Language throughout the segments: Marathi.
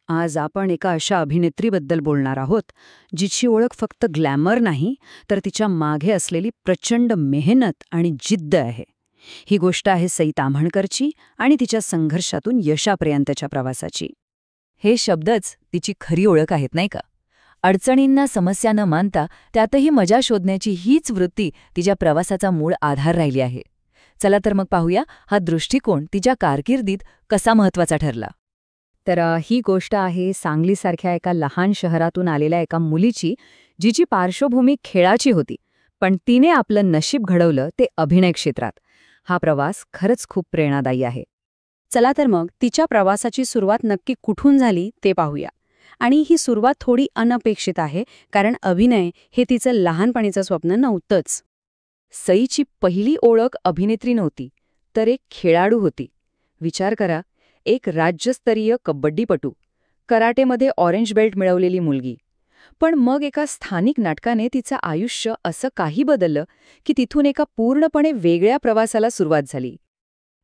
आज आपण एका अशा अभिनेत्रीबद्दल बोलणार आहोत, जिची ओळख फक्त ग्लॅमर नाही, तर तिच्या मागे असलेली प्रचंड मेहनत आणि जिद्द आहे. ही गोष्ट आहे सई ताम्हणकरची आणि तिच्या संघर्षातून यशापर्यंतच्या प्रवासाची. हे शब्दच तिची खरी ओळख आहेत नाही का? अडचणींना समस्या न मानता त्यातही मजा शोधण्याची हीच वृत्ती तिच्या प्रवासाचा मूळ आधार राहिली आहे. चला तर मग पाहूया हा दृष्टिकोन तिच्या कारकिर्दीत कसा महत्वाचा ठरला. तर ही गोष्ट आहे सांगलीसारख्या एका लहान शहरातून आलेल्या एका मुलीची, जिची पार्श्वभूमी खेळाची होती, पण तिने आपलं नशीब घडवलं ते अभिनय क्षेत्रात. हा प्रवास खरंच खूप प्रेरणादायी आहे. चला तर मग तिच्या प्रवासाची सुरुवात नक्की कुठून झाली ते पाहूया. आणि ही सुरुवात थोडी अनपेक्षित आहे, कारण अभिनय हे तिचं लहानपणीचं स्वप्न नव्हतंच. सईची पहिली ओळख अभिनेत्री नव्हती, तर एक खेळाडू होती. विचार करा, एक राज्यस्तरीय कबड्डीपटू, कराटेमध्ये ऑरेंज बेल्ट मिळवलेली मुलगी. पण मग एका स्थानिक नाटकाने तिचं आयुष्य असं काही बदललं की तिथून एका पूर्णपणे वेगळ्या प्रवासाला सुरुवात झाली.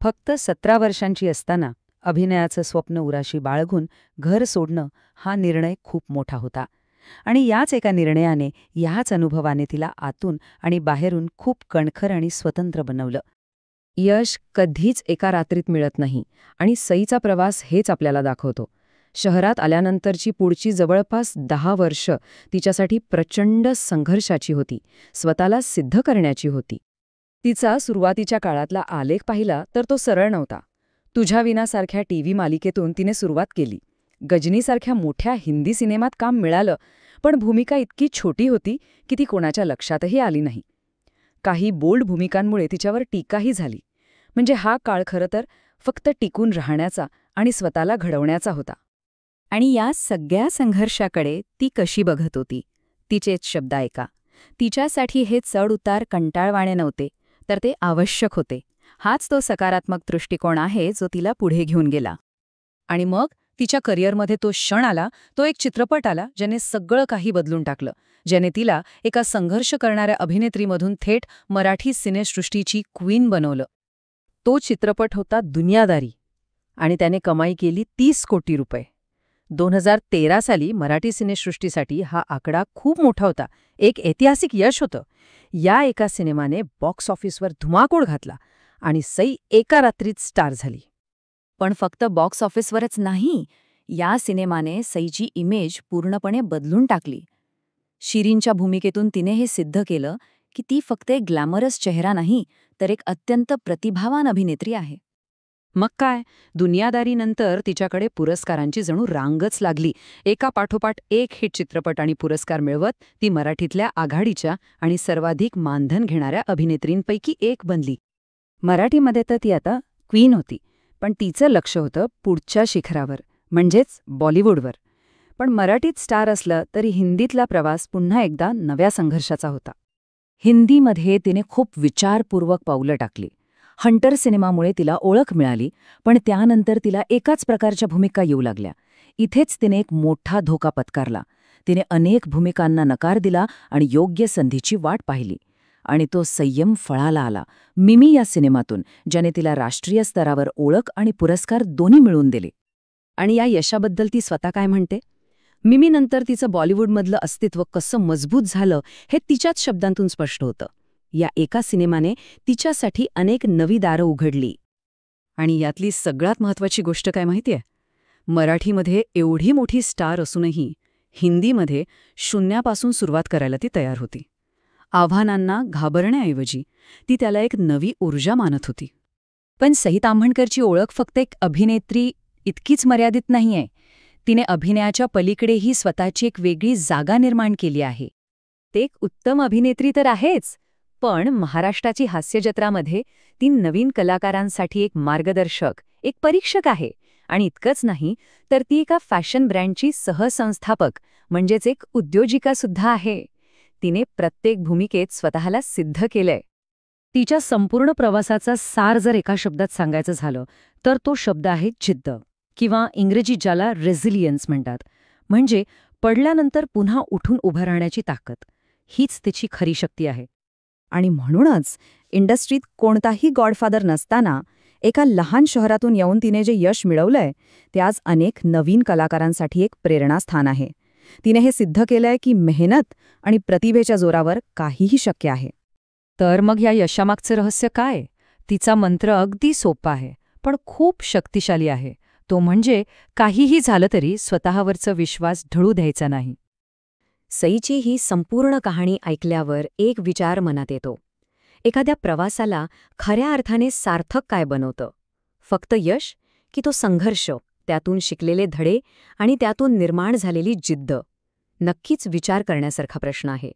फक्त 17 वर्षांची असताना अभिनयाचं स्वप्न उराशी बाळगून घर सोडणं हा निर्णय खूप मोठा होता. आणि याच एका निर्णयाने, याच अनुभवाने तिला आतून आणि बाहेरून खूप कणखर आणि स्वतंत्र बनवलं. यश कधीच एका रात्रीत मिळत नाही, आणि सईचा प्रवास हेच आपल्याला दाखवतो. शहरात आल्यानंतरची पुढची जवळपास 10 वर्ष तिच्यासाठी प्रचंड संघर्षाची होती, स्वतःला सिद्ध करण्याची होती. तिचा सुरुवातीच्या काळातला आलेख पाहिला तर तो सरळ नव्हता. तुझ्या विनासारख्या टीव्ही मालिकेतून तिने सुरुवात केली. गजनीसारख्या मोठ्या हिंदी सिनेमात काम मिळालं, पण भूमिका इतकी छोटी होती की ती कोणाच्या लक्षातही आली नाही. काही बोल्ड भूमिकांमुळे तिच्यावर टीकाही झाली. म्हणजे हा काळ खरं तर फक्त टिकून राहण्याचा आणि स्वतःला घडवण्याचा होता. आणि या सगळ्या संघर्षाकडे ती कशी बघत होती? तिचेच शब्द ऐका. तिच्यासाठी हे चढ-उतार कंटाळवाणे नव्हते, तर ते आवश्यक होते. हाच तो सकारात्मक दृष्टिकोन आहे जो तिला पुढे घेऊन गेला. आणि मग तिच्या करिअरमध्ये तो क्षण आला, तो एक चित्रपट आला ज्याने सगळं काही बदलून टाकलं, ज्याने तिला एका संघर्ष करणाऱ्या अभिनेत्रीमधून थेट मराठी सिनेसृष्टीची क्वीन बनवलं. तो चित्रपट होता दुनियादारी, आणि त्याने कमाई केली 30 कोटी रुपये. 2013 साली मराठी सिनेसृष्टीसाठी हा आकडा खूप मोठा होता, एक ऐतिहासिक यश होतं. या एका सिनेमाने बॉक्स ऑफिसवर धुमाकूळ घातला आणि सई एका रात्रीत स्टार झाली. पण फक्त बॉक्स ऑफिसवरच नाही, या सिनेमाने सईची इमेज पूर्णपणे बदलून टाकली. शिरीनच्या भूमिकेतून तिने हे सिद्ध केलं की ती फक्त एक ग्लॅमरस चेहरा नाही, तर एक अत्यंत प्रतिभावान अभिनेत्री आहे. मग काय, दुनियादारीनंतर तिच्याकडे पुरस्कारांची जणू रांगच लागली. एका पाठोपाठ एक हिट चित्रपट आणि पुरस्कार मिळवत ती मराठीतल्या आघाडीच्या आणि सर्वाधिक मानधन घेणाऱ्या अभिनेत्रींपैकी एक बनली. मराठीमध्ये तर ती आता क्वीन होती, पण तिचं लक्ष होतं पुढच्या शिखरावर, म्हणजेच बॉलिवूडवर. पण मराठीत स्टार असलं तरी हिंदीतला प्रवास पुन्हा एकदा नव्या संघर्षाचा होता. हिंदीमध्ये तिने खूप विचारपूर्वक पावलं टाकली. हंटर सिनेमामुळे तिला ओळख मिळाली, पण त्यानंतर तिला एकाच प्रकारच्या भूमिका येऊ लागल्या. इथेच तिने एक मोठा धोका पत्करला. तिने अनेक भूमिकांना नकार दिला आणि योग्य संधीची वाट पाहिली. आणि तो संयम फळाला आला मिमी या सिनेमातून, ज्याने तिला राष्ट्रीय स्तरावर ओळख आणि पुरस्कार दोन्ही मिळवून दिले. आणि या यशाबद्दल ती स्वतः काय म्हणते? मिमीनंतर तिचं बॉलिवूडमधलं अस्तित्व कसं मजबूत झालं हे तिच्याच शब्दांतून स्पष्ट होतं. या एका सिनेमाने तिच्यासाठी अनेक नवी दारं उघडली. आणि यातली सगळ्यात महत्त्वाची गोष्ट काय माहितीये? मराठीमध्ये एवढी मोठी स्टार असूनही हिंदीमध्ये शून्यापासून सुरुवात करायला ती तयार होती. आव्हानांना घाबरण्याऐवजी ती त्याला एक नवी ऊर्जा मानत होती. पण सई ताम्हणकरची ओळख फक्त एक अभिनेत्री इतकीच मर्यादित नाहीये. तिने अभिनयाच्या पलीकडेही स्वतःची एक वेगळी जागा निर्माण केली आहे. ते एक उत्तम अभिनेत्री तर आहेच, पण महाराष्ट्राची हास्यजत्रामध्ये ती नवीन कलाकारांसाठी एक मार्गदर्शक, एक परीक्षक आहे. आणि इतकंच नाही, तर ती एका फॅशन ब्रँडची सहसंस्थापक, म्हणजेच एक उद्योजिकासुद्धा आहे. तिने प्रत्येक भूमिकेत स्वतःला सिद्ध केलंय. तिच्या संपूर्ण प्रवासाचा सार जर एका शब्दात सांगायचं झालं तर तो शब्द आहे जिद्द, किंवा इंग्रजीत ज्याला रेझिलियन्स म्हणतात. म्हणजे पडल्यानंतर पुन्हा उठून उभं राहण्याची ताकद. हीच तिची खरी शक्ती आहे. आणि म्हणूनच इंडस्ट्रीत कोणताही गॉडफादर नसताना एका लहान शहरातून येऊन तिने जे यश मिळवलंय ते आज अनेक नवीन कलाकारांसाठी एक प्रेरणास्थान आहे. तिने हे सिद्ध केलंय की मेहनत आणि प्रतिभेच्या जोरावर काहीही शक्य आहे. तर मग या यशामागचं रहस्य काय? तिचा मंत्र अगदी सोपा आहे, पण खूप शक्तिशाली आहे. तो म्हणजे काहीही झालं तरी स्वतःवरचा विश्वास ढळू द्यायचा नाही. सईची ही संपूर्ण कहाणी ऐकल्यावर एक विचार मनात येतो. एखाद्या प्रवासाला खऱ्या अर्थाने सार्थक काय बनवतं? फक्त यश की तो संघर्ष, त्यातून शिकलेले धडे आणि त्यातून निर्माण झालेली जिद्द? नक्कीच विचार करण्यासारखा प्रश्न आहे.